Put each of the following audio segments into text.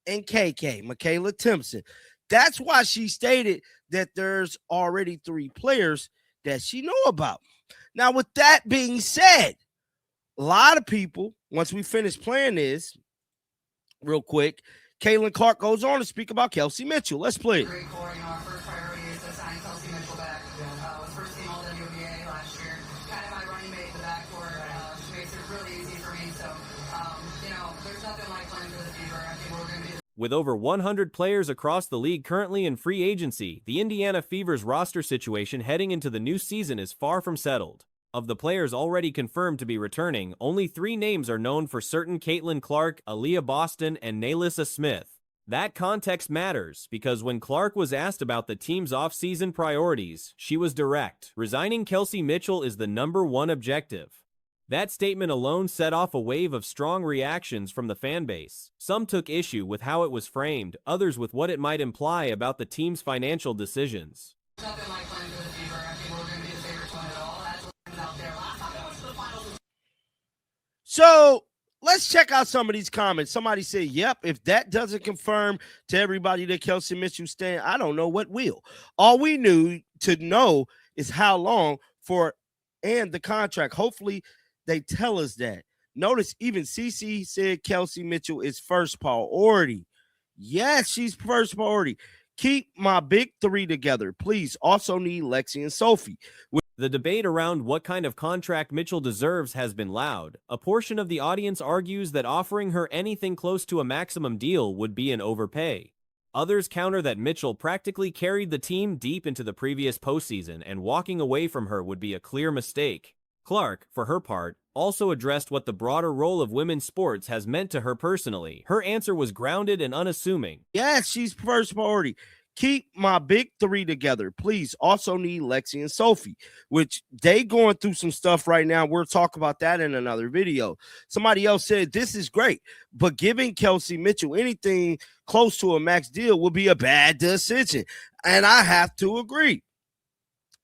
and KK, Michaela Timpson. That's why she stated that there's already 3 players that she know about. Now, with that being said, a lot of people, once we finish playing this, real quick, Caitlin Clark goes on to speak about Kelsey Mitchell. Let's play it. Great core. Our first priority is to sign Kelsey Mitchell back. Was first team All-WNBA last year. Kind of my running mate in the backcourt. She makes it really easy for me. So, there's nothing like playing for the Fever. I think we're going to be. With over 100 players across the league currently in free agency, the Indiana Fever's roster situation heading into the new season is far from settled. Of the players already confirmed to be returning, only 3 names are known for certain: Caitlin Clark, Aaliyah Boston, and Nalissa Smith. That context matters, because when Clark was asked about the team's off-season priorities, she was direct. Resigning Kelsey Mitchell is the #1 objective. That statement alone set off a wave of strong reactions from the fan base. Some took issue with how it was framed, others with what it might imply about the team's financial decisions. Nothing like playing for the Fever. I think we're going to be the favorite one at all. That's what's out there. Last time I went to the finals. So let's check out some of these comments. Somebody said, yep, if that doesn't confirm to everybody that Kelsey Mitchell staying, I don't know what will. All we knew to know is how long for and the contract. Hopefully they tell us that. Notice even CC said Kelsey Mitchell is first priority. Yes, she's first priority. Keep my big 3 together, please. Also need Lexi and Sophie. The debate around what kind of contract Mitchell deserves has been loud. A portion of the audience argues that offering her anything close to a maximum deal would be an overpay. Others counter that Mitchell practically carried the team deep into the previous postseason, and walking away from her would be a clear mistake. Clark, for her part, also addressed what the broader role of women's sports has meant to her personally. Her answer was grounded and unassuming. Yes, she's first priority. Keep my big 3 together, please. Also need Lexi and Sophie, which they going through some stuff right now. We'll talk about that in another video. Somebody else said this is great, but giving Kelsey Mitchell anything close to a max deal would be a bad decision. And I have to agree.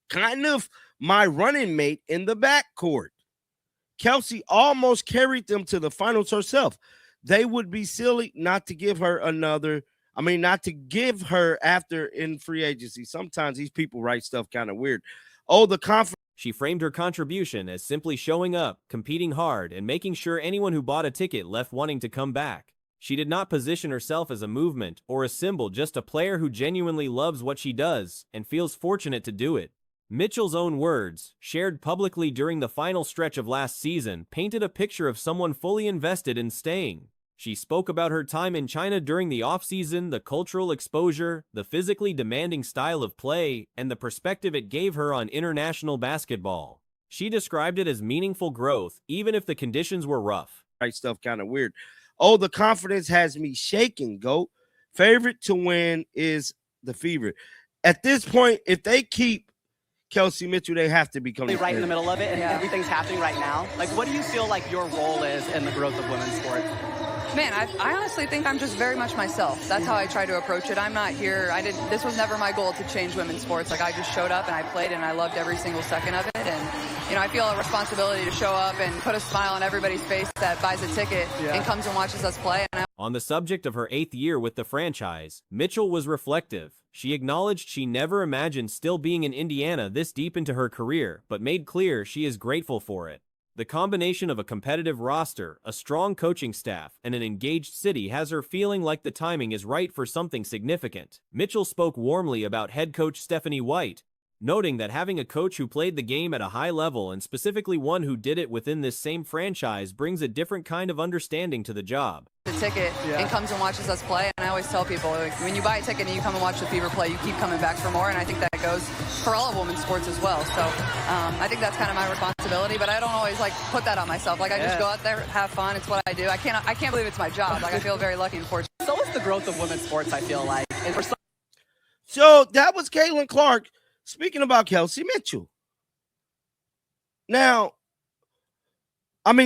Kind of my running mate in the backcourt. Kelsey almost carried them to the finals herself. They would be silly not to give her not to give her after in free agency. Sometimes these people write stuff kind of weird. Oh, the confidence. She framed her contribution as simply showing up, competing hard, and making sure anyone who bought a ticket left wanting to come back. She did not position herself as a movement or a symbol, just a player who genuinely loves what she does and feels fortunate to do it. Mitchell's own words, shared publicly during the final stretch of last season, painted a picture of someone fully invested in staying. She spoke about her time in China during the offseason, the cultural exposure, the physically demanding style of play, and the perspective it gave her on international basketball. She described it as meaningful growth, even if the conditions were rough. Right stuff kind of weird. Oh, the confidence has me shaking, GOAT. Favorite to win is the Fever. At this point, if they keep Kelsey Mitchell, they have to become right in the middle of it, and everything's happening right now. Like, what do you feel like your role is in the growth of women's sports? Man, I honestly think I'm just very much myself. That's how I try to approach it. I'm not here. This was never my goal to change women's sports. Like, I just showed up and I played and I loved every single second of it. And, I feel a responsibility to show up and put a smile on everybody's face that buys a ticket and comes and watches us play. On the subject of her 8th year with the franchise, Mitchell was reflective. She acknowledged she never imagined still being in Indiana this deep into her career, but made clear she is grateful for it. The combination of a competitive roster, a strong coaching staff, and an engaged city has her feeling like the timing is right for something significant. Mitchell spoke warmly about head coach Stephanie White, noting that having a coach who played the game at a high level, and specifically one who did it within this same franchise, brings a different kind of understanding to the job. The ticket and comes and watches us play, and I always tell people, like, when you buy a ticket and you come and watch the Fever play, you keep coming back for more, and I think that goes for all of women's sports as well. So I think that's kind of my responsibility, but I don't always put that on myself. Like, I just go out there, have fun. It's what I do. I can't believe it's my job. Like, I feel very lucky and fortunate. So is the growth of women's sports, I feel like. And for So that was Caitlin Clark speaking about Kelsey Mitchell. Now,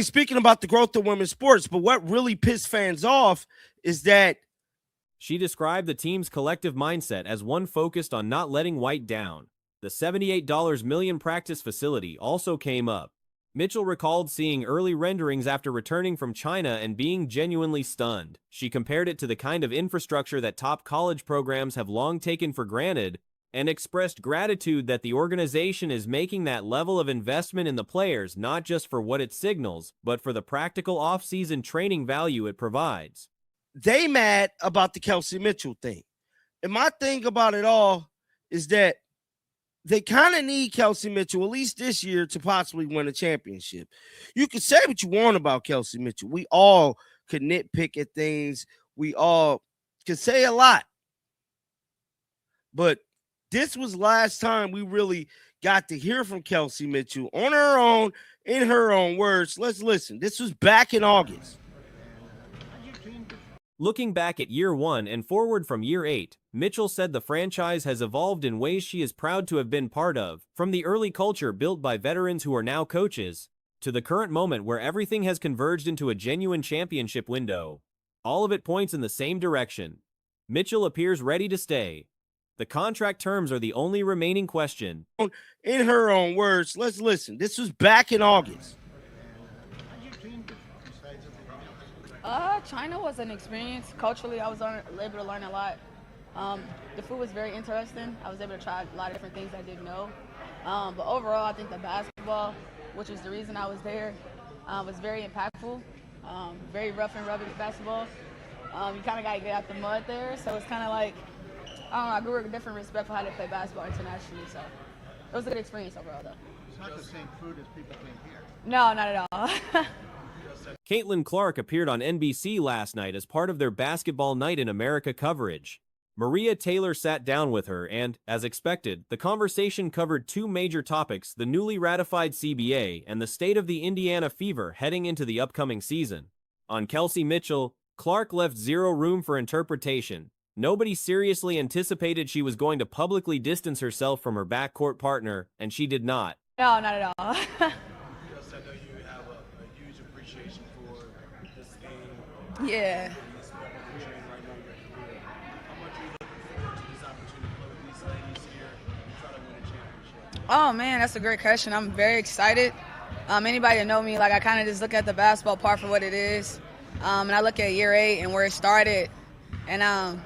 speaking about the growth of women's sports, but what really pissed fans off is that she described the team's collective mindset as one focused on not letting White down. The $78 million practice facility also came up. Mitchell recalled seeing early renderings after returning from China and being genuinely stunned. She compared it to the kind of infrastructure that top college programs have long taken for granted and expressed gratitude that the organization is making that level of investment in the players not just for what it signals, but for the practical off-season training value it provides. They mad about the Kelsey Mitchell thing. And my thing about it all is that they kind of need Kelsey Mitchell, at least this year, to possibly win a championship. You can say what you want about Kelsey Mitchell. We all could nitpick at things. We all could say a lot. But this was last time we really got to hear from Kelsey Mitchell on her own, in her own words. Let's listen. This was back in August. Looking back at year 1 and forward from year 8, Mitchell said the franchise has evolved in ways she is proud to have been part of, from the early culture built by veterans who are now coaches, to the current moment where everything has converged into a genuine championship window. All of it points in the same direction. Mitchell appears ready to stay. The contract terms are the only remaining question. In her own words, let's listen. This was back in August. China was an experience. Culturally, I was able to learn a lot. The food was very interesting. I was able to try a lot of different things I didn't know. But overall, I think the basketball, which is the reason I was there, was very impactful. Very rough and rugged basketball. You kind of got to get out the mud there. So it's kind of like, I don't know, I grew a different respect for how they play basketball internationally. So it was a good experience overall, though. It's not the same food as people think here. No, not at all. Caitlin Clark appeared on NBC last night as part of their Basketball Night in America coverage. Maria Taylor sat down with her and, as expected, the conversation covered two major topics: the newly ratified CBA and the state of the Indiana Fever heading into the upcoming season. On Kelsey Mitchell, Clark left zero room for interpretation. Nobody seriously anticipated she was going to publicly distance herself from her backcourt partner, and she did not. No, not at all. Yes, I know you have a huge appreciation for this game. Yeah. And this is what you're portraying right now in your career. How much are you looking forward to this opportunity to play with these ladies here and try to win a championship? Oh, man, that's a great question. I'm very excited. Anybody that know me, like, I kind of just look at the basketball part for what it is. And I look at year 8 and where it started. And I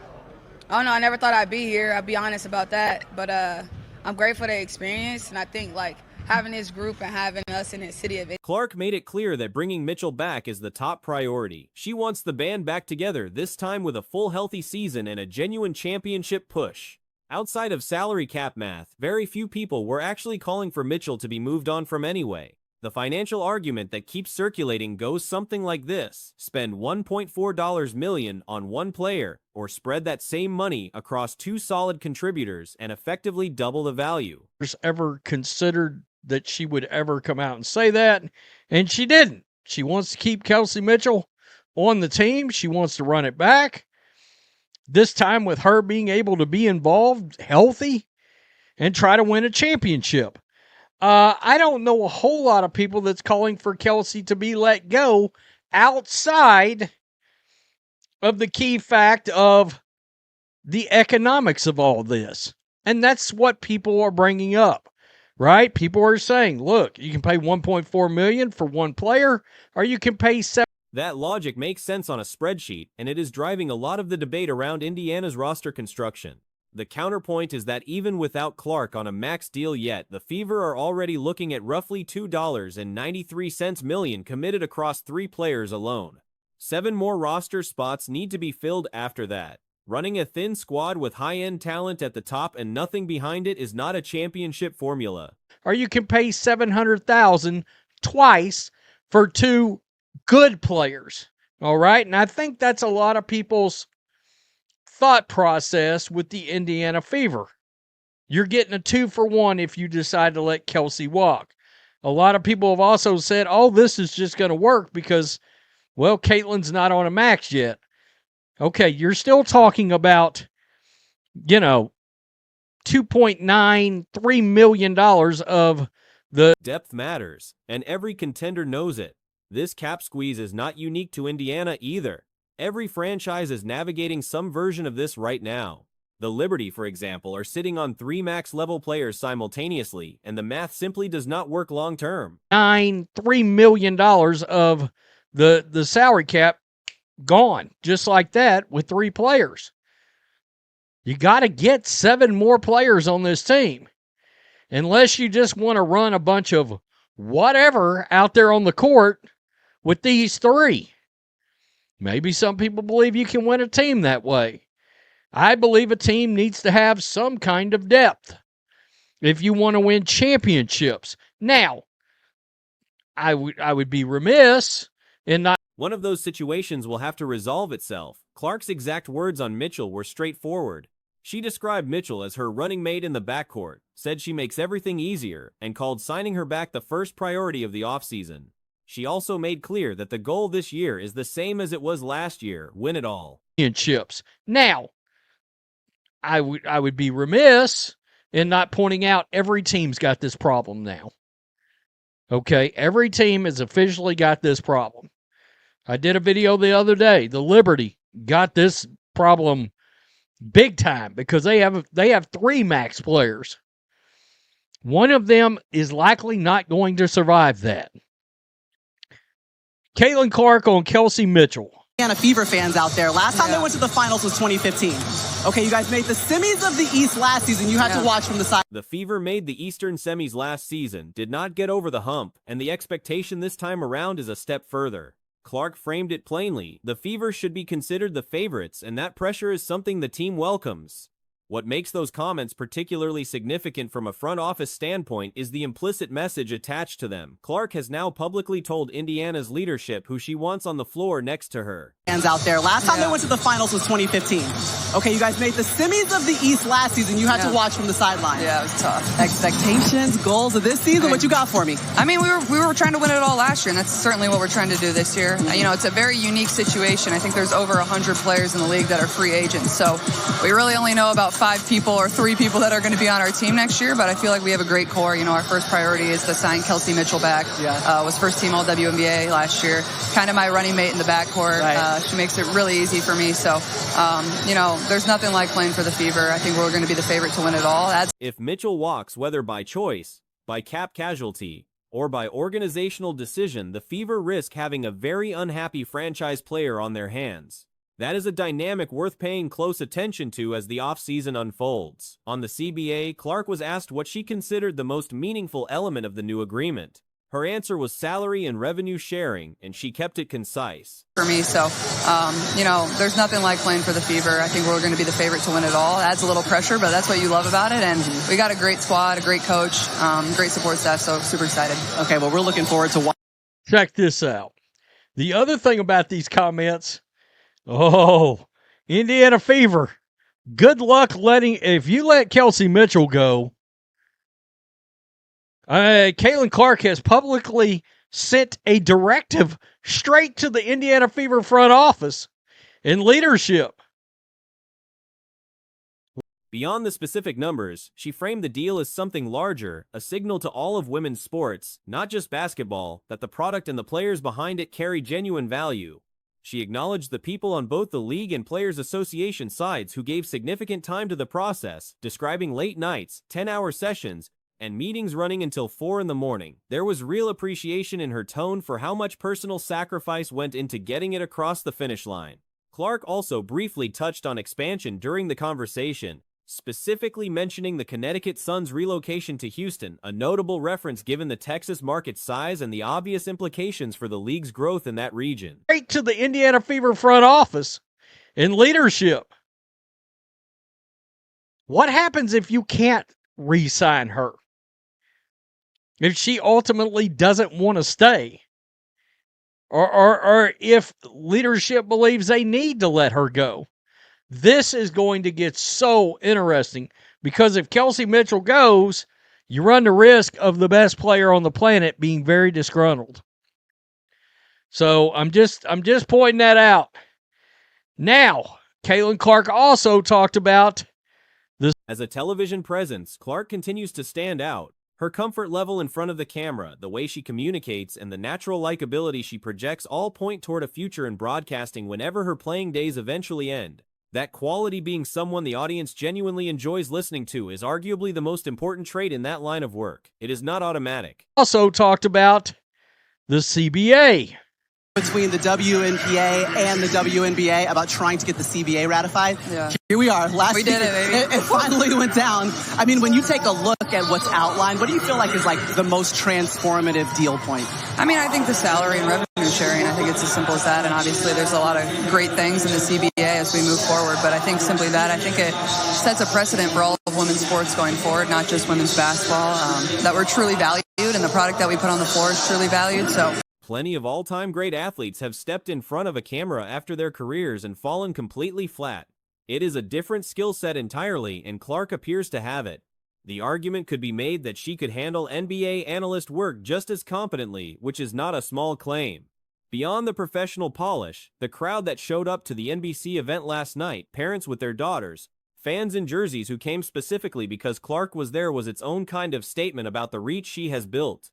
don't know, I never thought I'd be here. I'll be honest about that. But I'm grateful for the experience. And I think, like, having this group and having us in the city of Clark made it clear that bringing Mitchell back is the top priority. She wants the band back together, this time with a full healthy season and a genuine championship push. Outside of salary cap math, very few people were actually calling for Mitchell to be moved on from anyway. The financial argument that keeps circulating goes something like this: spend $1.4 million on one player, or spread that same money across two solid contributors and effectively double the value. Ever considered that she would ever come out and say that, and she didn't. She wants to keep Kelsey Mitchell on the team. She wants to run it back. This time with her being able to be involved, healthy, and try to win a championship. I don't know a whole lot of people that's calling for Kelsey to be let go outside of the key fact of the economics of all this. And that's what people are bringing up, right? People are saying, look, you can pay $1.4 million for one player, or you can pay $7. That logic makes sense on a spreadsheet, and it is driving a lot of the debate around Indiana's roster construction. The counterpoint is that even without Clark on a max deal yet, the Fever are already looking at roughly $2.93 million committed across 3 players alone. 7 more roster spots need to be filled after that. Running a thin squad with high-end talent at the top and nothing behind it is not a championship formula. Or you can pay $700,000 twice for 2 good players. All right? And I think that's a lot of people's thought process with the Indiana Fever. You're getting a 2-for-1 if you decide to let Kelsey walk. A lot of people have also said, oh, this is just going to work because, well, Caitlin's not on a max yet. Okay, you're still talking about, $2.93 million of the depth matters, and every contender knows it. This cap squeeze is not unique to Indiana either. Every franchise is navigating some version of this right now. The Liberty, for example, are sitting on 3 max-level players simultaneously, and the math simply does not work long-term. $3 million of the salary cap gone, just like that, with 3 players. You got to get 7 more players on this team. Unless you just want to run a bunch of whatever out there on the court with these 3. Maybe some people believe you can win a team that way. I believe a team needs to have some kind of depth if you want to win championships. Now, I would be remiss in not. One of those situations will have to resolve itself. Clark's exact words on Mitchell were straightforward. She described Mitchell as her running mate in the backcourt, said she makes everything easier, and called signing her back the first priority of the offseason. She also made clear that the goal this year is the same as it was last year, win it all. Championships. Now, I would be remiss in not pointing out every team's got this problem now. Okay, every team has officially got this problem. I did a video the other day. The Liberty got this problem big time because they have 3 max players. One of them is likely not going to survive that. Caitlin Clark on Kelsey Mitchell. Indiana Fever fans out there. Last time they went to the finals was 2015. Okay, you guys made the semis of the East last season. You had to watch from the side. The Fever made the Eastern semis last season, did not get over the hump, and the expectation this time around is a step further. Clark framed it plainly. The Fever should be considered the favorites, and that pressure is something the team welcomes. What makes those comments particularly significant from a front office standpoint is the implicit message attached to them. Clark has now publicly told Indiana's leadership who she wants on the floor next to her. Fans out there. Last time they went to the finals was 2015. Okay, you guys made the semis of the East last season. You had to watch from the sideline. Yeah, it was tough. Expectations, goals of this season. What you got for me? I mean, we were trying to win it all last year, and that's certainly what we're trying to do this year. You know, it's a very unique situation. I think there's over 100 players in the league that are free agents, so we really only know about 5 people or 3 people that are going to be on our team next year, but I feel like we have a great core. You know, our first priority is to sign Kelsey Mitchell back. Was first team All-WNBA last year. Kind of my running mate in the backcourt. Right. She makes it really easy for me, so, you know, there's nothing like playing for the Fever. I think we're going to be the favorite to win it all. If Mitchell walks, whether by choice, by cap casualty, or by organizational decision, the Fever risk having a very unhappy franchise player on their hands. That is a dynamic worth paying close attention to as the offseason unfolds. On the CBA, Clark was asked what she considered the most meaningful element of the new agreement. Her answer was salary and revenue sharing, and she kept it concise. For me, so, you know, there's nothing like playing for the Fever. I think we're going to be the favorite to win it all. It adds a little pressure, but that's what you love about it, and we got a great squad, a great coach, great support staff, so super excited. Okay, well, we're looking forward to watching. Check this out. The other thing about these comments, Indiana Fever, good luck if you let Kelsey Mitchell go. Caitlin Clark has publicly sent a directive straight to the Indiana Fever front office and leadership. Beyond the specific numbers, she framed the deal as something larger, a signal to all of women's sports, not just basketball, that the product and the players behind it carry genuine value. She acknowledged the people on both the league and Players Association sides who gave significant time to the process, describing late nights, 10-hour sessions, and meetings running until 4 in the morning. There was real appreciation in her tone for how much personal sacrifice went into getting it across the finish line. Clark also briefly touched on expansion during the conversation, specifically mentioning the Connecticut Sun's relocation to Houston, a notable reference given the Texas market size and the obvious implications for the league's growth in that region. Straight to the Indiana Fever front office and leadership. What happens if you can't re-sign her? If she ultimately doesn't want to stay, or if leadership believes they need to let her go. This is going to get so interesting because if Kelsey Mitchell goes, you run the risk of the best player on the planet being very disgruntled. So I'm just pointing that out. Now, Caitlin Clark also talked about this. As a television presence, Clark continues to stand out. Her comfort level in front of the camera, the way she communicates, and the natural likability she projects all point toward a future in broadcasting whenever her playing days eventually end. That quality being someone the audience genuinely enjoys listening to is arguably the most important trait in that line of work. It is not automatic. Also talked about the CBA. Between the WNPA and the WNBA about trying to get the CBA ratified. Yeah. Here we are. We did it, baby. It finally went down. I mean, when you take a look at what's outlined, what do you feel like is like the most transformative deal point? I mean, I think the salary and revenue sharing, I think it's as simple as that. And obviously there's a lot of great things in the CBA as we move forward. But I think simply that, I think it sets a precedent for all of women's sports going forward, not just women's basketball, that we're truly valued and the product that we put on the floor is truly valued. So Plenty of all-time great athletes have stepped in front of a camera after their careers and fallen completely flat. It is a different skill set entirely, and Clark appears to have it. The argument could be made that she could handle NBA analyst work just as competently, which is not a small claim. Beyond the professional polish, the crowd that showed up to the NBC event last night, parents with their daughters, fans in jerseys who came specifically because Clark was there, was its own kind of statement about the reach she has built.